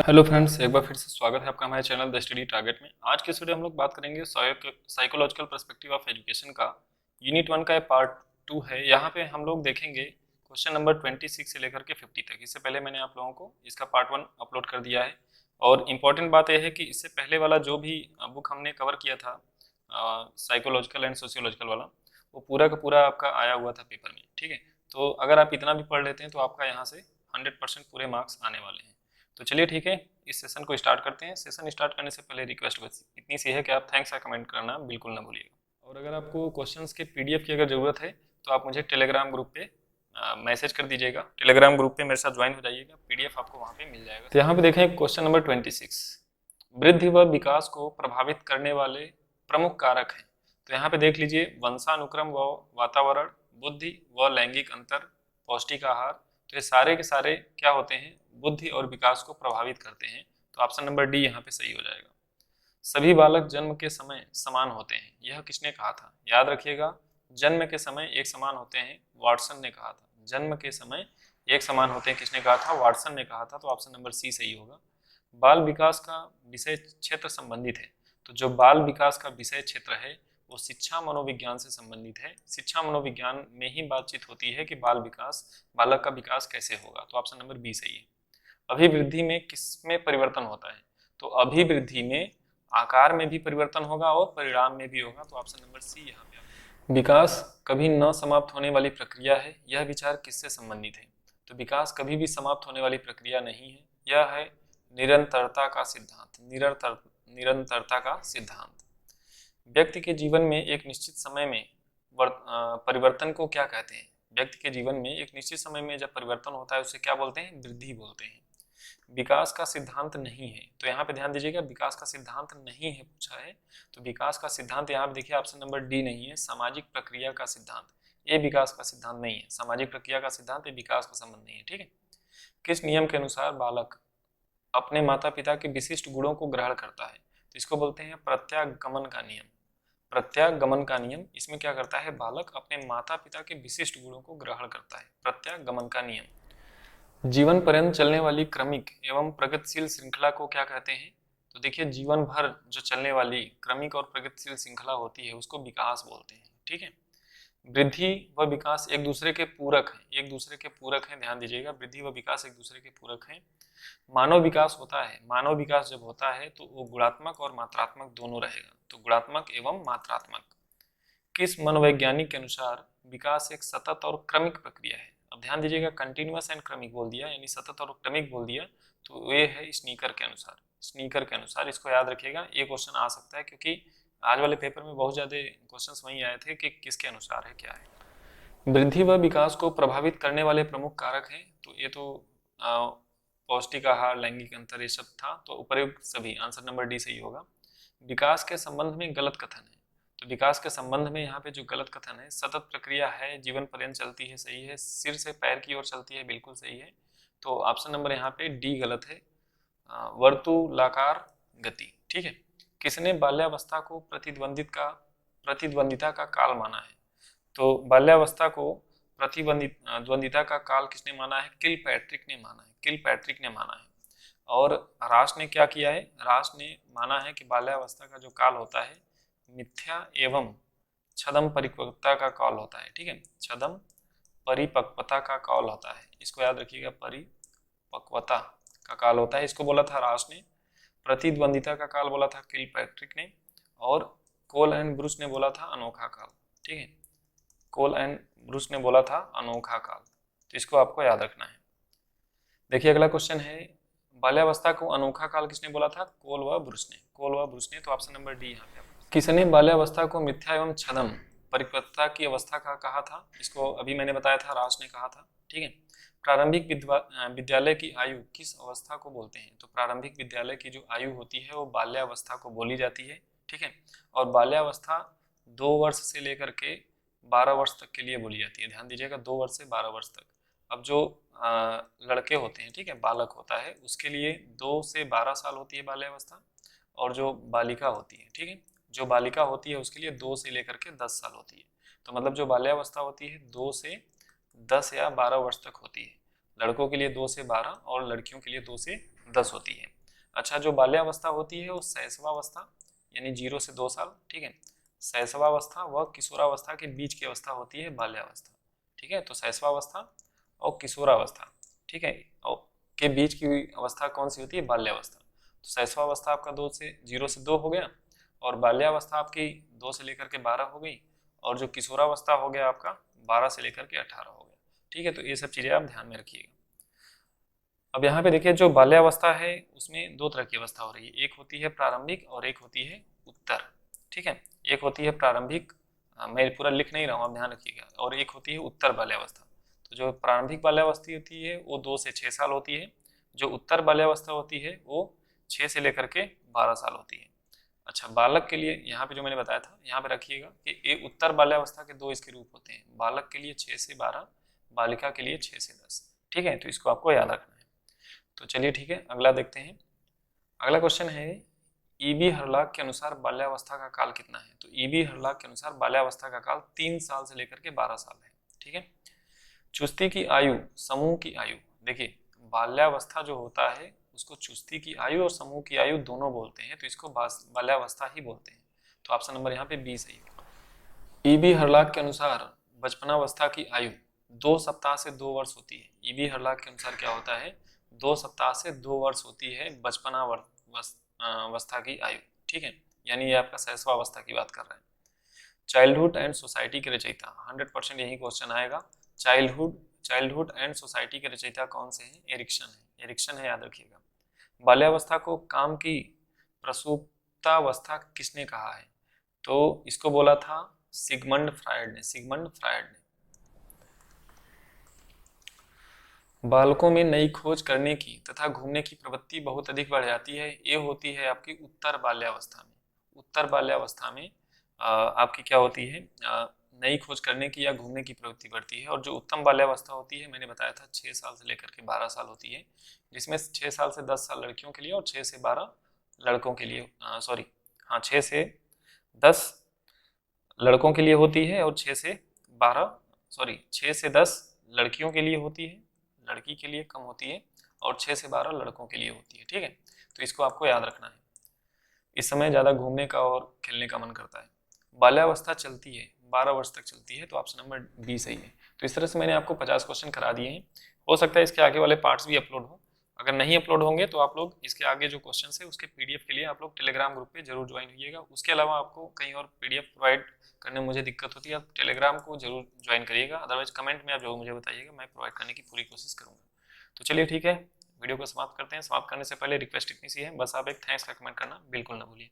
Hello friends, एक बार फिर से स्वागत है आपका हमारे चैनल द स्टडी टारगेट में। आज के इस वीडियो हम लोग बात करेंगे साइकोलॉजिकल पर्सपेक्टिव ऑफ एजुकेशन का। यूनिट 1 का ये पार्ट 2 है। यहाँ पे हम लोग देखेंगे क्वेश्चन नंबर 26 से लेकर के 50 तक। इससे पहले मैंने आप लोगों को इसका पार्ट 1 अपलोड कर दिया है। और इम्पॉर्टेंट बात यह है कि इससे पहले वाला जो भी बुक हमने कवर किया था साइकोलॉजिकल एंड सोशियोलॉजिकल वाला, वो पूरा का पूरा आपका आया हुआ था पेपर में। ठीक है, तो अगर आप इतना भी पढ़ लेते हैं तो आपका यहाँ से 100% पूरे मार्क्स आने वाले हैं। तो चलिए ठीक है, इस सेशन को स्टार्ट करते हैं। सेशन स्टार्ट करने से पहले रिक्वेस्ट बस इतनी सी है कि आप थैंक्स का कमेंट करना बिल्कुल ना भूलिएगा। और अगर आपको क्वेश्चंस के पीडीएफ की अगर ज़रूरत है तो आप मुझे टेलीग्राम ग्रुप पे मैसेज कर दीजिएगा। टेलीग्राम ग्रुप पे मेरे साथ ज्वाइन हो जाइएगा, पीडीएफ आपको वहाँ पे मिल जाएगा। तो यहाँ पे देखें क्वेश्चन नंबर 26, वृद्धि व विकास को प्रभावित करने वाले प्रमुख कारक हैं। तो यहाँ पे देख लीजिए, वंशानुक्रम व वातावरण, बुद्धि व लैंगिक अंतर, पौष्टिक आहार। तो ये सारे के सारे क्या होते हैं, बुद्धि और विकास को प्रभावित करते हैं। तो ऑप्शन नंबर डी यहाँ पे सही हो जाएगा। सभी बालक जन्म के समय समान होते हैं, यह किसने कहा था? याद रखिएगा, जन्म के समय एक समान होते हैं, वाटसन ने कहा था। जन्म के समय एक समान होते हैं, किसने कहा था? वाटसन ने कहा था। तो ऑप्शन नंबर सी सही होगा। बाल विकास का विषय क्षेत्र संबंधित है। तो जो बाल विकास का विषय क्षेत्र है वो शिक्षा मनोविज्ञान से संबंधित है। शिक्षा मनोविज्ञान में ही बातचीत होती है कि बाल विकास, बालक का विकास कैसे होगा। तो ऑप्शन नंबर बी सही है। अभिवृद्धि में किसमें परिवर्तन होता है? तो अभिवृद्धि में आकार में भी परिवर्तन होगा और परिणाम में भी होगा। तो ऑप्शन नंबर सी यहाँ पे। विकास कभी न समाप्त होने वाली प्रक्रिया है, यह विचार किससे संबंधित है? तो विकास कभी भी समाप्त होने वाली प्रक्रिया नहीं है, यह है निरंतरता का सिद्धांत। निरंतरता का सिद्धांत। व्यक्ति के जीवन में एक निश्चित समय में परिवर्तन को क्या कहते हैं? व्यक्ति के जीवन में एक निश्चित समय में जब परिवर्तन होता है उसे क्या बोलते हैं? वृद्धि बोलते हैं। विकास का सिद्धांत नहीं है, तो यहाँ पे ध्यान दीजिएगा, विकास का सिद्धांत नहीं है पूछा है। तो विकास का सिद्धांत यहाँ पे देखिए ऑप्शन नंबर डी नहीं है, सामाजिक प्रक्रिया का सिद्धांत। ये विकास का सिद्धांत नहीं है, सामाजिक प्रक्रिया का सिद्धांत, ये विकास का संबंध नहीं है। ठीक है। किस नियम के अनुसार बालक अपने माता पिता के विशिष्ट गुणों को ग्रहण करता है? तो इसको बोलते हैं प्रत्यागमन का नियम। प्रत्यागमन का नियम, इसमें क्या करता है? बालक अपने माता पिता के विशिष्ट गुणों को ग्रहण करता है, प्रत्यागमन का नियम। जीवन पर्यंत चलने वाली क्रमिक एवं प्रगतिशील श्रृंखला को क्या कहते हैं? तो देखिए, जीवन भर जो चलने वाली क्रमिक और प्रगतिशील श्रृंखला होती है उसको विकास बोलते हैं। ठीक है। वृद्धि व विकास एक दूसरे के पूरक हैं, एक दूसरे के पूरक हैं, ध्यान दीजिएगा, वृद्धि व विकास एक दूसरे के पूरक हैं। मानव विकास होता है, मानव विकास जब होता है तो वो गुणात्मक और मात्रात्मक दोनों रहेगा। तो गुणात्मक एवं मात्रात्मक। किस मनोवैज्ञानिक के अनुसार विकास एक सतत और क्रमिक प्रक्रिया है? अब ध्यान दीजिएगा, कंटिन्यूअस एंड क्रमिक बोल दिया, यानी सतत और क्रमिक बोल दिया, तो ये है स्नीकर के अनुसार। स्नीकर के अनुसार, इसको याद रखिएगा, ये क्वेश्चन आ सकता है क्योंकि आज वाले पेपर में बहुत ज्यादा क्वेश्चंस वही आए थे कि किसके अनुसार है, क्या है। वृद्धि व विकास को प्रभावित करने वाले प्रमुख कारक हैं, तो ये तो पौष्टिक आहार, लैंगिक अंतर, ये सब था। तो उपयुक्त सभी, आंसर नंबर डी सही होगा। विकास के संबंध में गलत कथन है। तो विकास के संबंध में यहाँ पे जो गलत कथन है, सतत प्रक्रिया है, जीवन पर्यंत चलती है, सही है। सिर से पैर की ओर चलती है, बिल्कुल सही है। तो ऑप्शन नंबर यहाँ पे डी गलत है, वर्तुलाकार गति। ठीक है। किसने बाल्यावस्था को प्रतिद्वंदिता का काल माना है? तो बाल्यावस्था को द्वंदिता का काल किसने माना है? किलपैट्रिक ने माना है, किलपैट्रिक ने माना है। और राश ने क्या किया है? राश ने माना है कि बाल्यावस्था का जो काल होता है मिथ्या एवं छदम परिपक्वता का काल होता है। ठीक है, छदम परिपक्वता का काल होता है, इसको याद रखिएगा, परिपक्वता का काल होता है, इसको बोला था राश ने। प्रतिद्वंदिता का काल बोला था किलपैट्रिक ने। और कोल एंड ब्रूस ने बोला था अनोखा काल। ठीक है, कोल एंड ब्रूस ने बोला था अनोखा काल। तो इसको आपको याद रखना है। देखिए अगला क्वेश्चन है, बाल्यावस्था को अनोखा काल किसने बोला था? कोल व ब्रूस ने, कोल व ब्रूस ने। तो ऑप्शन नंबर डी यहाँ पे। किसने बाल्यावस्था को मिथ्या एवं छदम परिपक्वता की अवस्था का कहा था? इसको अभी मैंने बताया था, राज ने कहा था। ठीक है। प्रारंभिक विद्यालय की आयु किस अवस्था को बोलते हैं? तो प्रारंभिक विद्यालय की जो आयु होती है वो बाल्यावस्था को बोली जाती है। ठीक है। और बाल्यावस्था 2 वर्ष से लेकर के 12 वर्ष तक के लिए बोली जाती है। ध्यान दीजिएगा, 2 वर्ष से 12 वर्ष तक। अब जो लड़के होते हैं, ठीक है, बालक होता है, उसके लिए 2 से 12 साल होती है बाल्यावस्था। और जो बालिका होती है, ठीक है, जो बालिका होती है उसके लिए 2 से लेकर के 10 साल होती है। तो मतलब जो बाल्यावस्था होती है 2 से 10 या 12 वर्ष तक होती है। लड़कों के लिए 2 से 12 और लड़कियों के लिए 2 से 10 होती है। अच्छा, जो बाल्यावस्था होती है वो शैशवावस्था यानी 0 से 2 साल, ठीक है। शैशवावस्था व किशोरावस्था के बीच की अवस्था होती है बाल्यावस्था, ठीक है। तो शैशवावस्था और किशोरावस्था, ठीक है, और के बीच की अवस्था कौन सी होती है? बाल्यावस्था। तो शैशवावस्था आपका 0 से 2 हो गया, और बाल्यावस्था आपकी 2 से लेकर के 12 हो गई, और जो किशोरावस्था हो गया आपका 12 से लेकर के 18 हो गया, ठीक है। तो ये सब चीजें आप ध्यान में रखिएगा। अब यहाँ पे देखिए, जो बाल्यावस्था है उसमें दो तरह की अवस्था हो रही है, एक होती है प्रारंभिक और एक होती है उत्तर, ठीक है। एक होती है प्रारंभिक, मैं पूरा लिख नहीं रहा हूँ, आप ध्यान रखिएगा, और एक होती है उत्तर बाल्यावस्था। तो जो प्रारंभिक बाल्यावस्था होती है वो 2 से 6 साल होती है, जो उत्तर बाल्यावस्था होती है वो 6 से लेकर के 12 साल होती है। अच्छा, बालक के लिए यहाँ पे जो मैंने बताया था, यहाँ पे रखिएगा कि ये उत्तर बाल्यावस्था के दो इसके रूप होते हैं, बालक के लिए 6 से 12, बालिका के लिए 6 से 10, ठीक है। तो इसको आपको याद रखना है। तो चलिए ठीक है, अगला देखते हैं। अगला क्वेश्चन है, ईबी हर्लॉग के अनुसार बाल्यावस्था का काल कितना है? तो ईबी हर्लॉग के अनुसार बाल्यावस्था का काल 3 साल से लेकर के 12 साल है, ठीक है। चुस्ती की आयु, समूह की आयु, देखिए बाल्यावस्था जो होता है उसको चुस्ती की आयु और समूह की आयु दोनों बोलते हैं, तो इसको बाल्यावस्था ही बोलते हैं। तो ऑप्शन नंबर यहाँ पे बी सही है। ईबी हर्लॉग के अनुसार बचपनावस्था की आयु 2 सप्ताह से 2 वर्ष होती है। ईबी हर्लॉग के अनुसार क्या होता है? 2 सप्ताह से 2 वर्ष होती है बचपनावस्था की आयु, ठीक है। यानी ये आपका शैशवावस्था की बात कर रहे हैं। चाइल्डहुड एंड सोसाइटी के रचयिता, 100% यही क्वेश्चन आएगा। चाइल्डहुड एंड सोसाइटी के रचयिता कौन से हैं? एरिक्सन है, एरिक्सन है, याद रखिएगा। बाल्यावस्था को काम की प्रसूप्तावस्था किसने कहा है? तो इसको बोला था सिगमंड फ्रायड ने, सिगमंड फ्रायड ने। बालकों में नई खोज करने की तथा घूमने की प्रवृत्ति बहुत अधिक बढ़ जाती है, ये होती है आपकी उत्तर बाल्यावस्था में। उत्तर बाल्यावस्था में आपकी क्या होती है? नई खोज करने की या घूमने की प्रवृत्ति बढ़ती है। और जो उत्तम बाल्यावस्था होती है, मैंने बताया था 6 साल से लेकर के 12 साल होती है, जिसमें 6 साल से 10 साल लड़कियों के लिए और 6 से 12 लड़कों के लिए, सॉरी हाँ, 6 से 10 लड़कों के लिए होती है, और 6 से 10 लड़कियों के लिए होती है, लड़की के लिए कम होती है, और 6 से 12 लड़कों के लिए होती है, ठीक है। तो इसको आपको याद रखना है। इस समय ज़्यादा घूमने का और खेलने का मन करता है। बाल्यावस्था चलती है 12 वर्ष तक चलती है, तो ऑप्शन नंबर बी सही है। तो इस तरह से मैंने आपको 50 क्वेश्चन करा दिए हैं। हो सकता है इसके आगे वाले पार्ट्स भी अपलोड हो, अगर नहीं अपलोड होंगे तो आप लोग इसके आगे जो क्वेश्चन है उसके पीडीएफ के लिए आप लोग टेलीग्राम ग्रुप पे जरूर ज्वाइन होइएगा। उसके अलावा आपको कहीं और पीडीएफ प्रोवाइड करने में मुझे दिक्कत होती है, आप टेलीग्राम को जरूर ज्वाइन करिएगा, अदरवाइज कमेंट में आप जरूर मुझे बताइएगा, मैं प्रोवाइड करने की पूरी कोशिश करूँगा। तो चलिए ठीक है, वीडियो को समाप्त करते हैं। समाप्त करने से पहले रिक्वेस्ट इतनी सी है, बस आप एक थैंक्स का कमेंट करना बिल्कुल ना भूलिए।